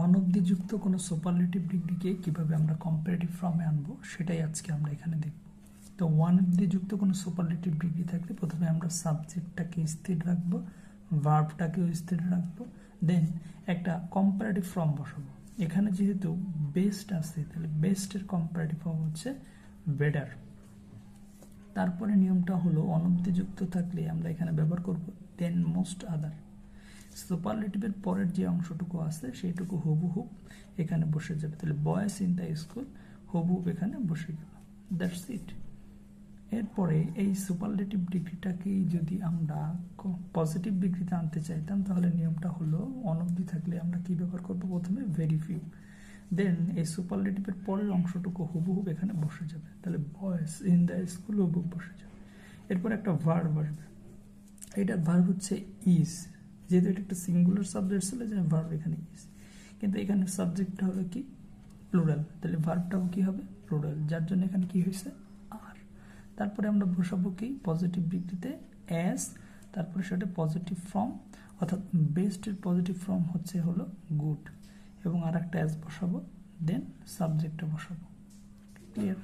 অনব্দিযুক্ত কোনো সুপারলেটিভ ডিগ্রিকে কিভাবে আমরা কম্পারেটিভ ফর্মে আনবো সেটাই আজকে আমরা এখানে দেখব। তো ওয়ান অব্দিযুক্ত কোনো সুপারলেটিভ ডিগ্রি থাকলে প্রথমে আমরা সাবজেক্টটাকে স্থির রাখবো, ভার্বটাকেও স্থির রাখবো, দেন একটা কম্পারেটিভ ফর্ম বসাবো। এখানে যেহেতু বেস্ট আছে তাহলে বেস্টের কম্পারেটিভ ফর্ম হচ্ছে বেটার। তারপরে নিয়মটা হলো অনব্দিযুক্ত থাকলে আমরা এখানে ব্যবহার করব দেন মোস্ট আদার। সুপারলেটিভের পরের যে অংশটুকু আছে সেইটুকু হুবহুব এখানে বসে যাবে, তাহলে বয়েজ ইন দ্য স্কুল হুবহুব এখানে বসে গেল, দ্যাটস ইট। এরপরে এই সুপারলেটিভ ডিগ্রিটাকেই যদি আমরা পজিটিভ ডিগ্রিতে আনতে চাইতাম তাহলে নিয়মটা হলো অনব্দি থাকলে আমরা কি ব্যবহার করব, প্রথমে ভেরি ফিউ, দেন এই সুপারলেটিভের পরের অংশটুকু হুবহুব এখানে বসে যাবে, তাহলে বয়েজ ইন দ্য স্কুল হুবহুব বসে যাবে। এরপর একটা ভার্ব আসবে, এটার ভার্ব হচ্ছে ইজ, যেহেতু এটা একটা সিঙ্গুলার সাবজেক্ট ছিল যে ভার্ব এখানে ইজ, কিন্তু এখানে সাবজেক্টটা হলো কি প্লুরাল, তাহলে ভার্বটাও কি হবে প্লুরাল, যার জন্য এখানে কি হয়েছে আর। তারপরে আমরা বসাবো কি পজিটিভ ডিগ্রিতে অ্যাজ, তারপরে সেটা পজিটিভ ফর্ম, অর্থাৎ বেস্টের পজিটিভ ফর্ম হচ্ছে হলো গুড, এবং আর একটা অ্যাজ বসাবো, দেন সাবজেক্টটা বসাবো। ক্লিয়ার?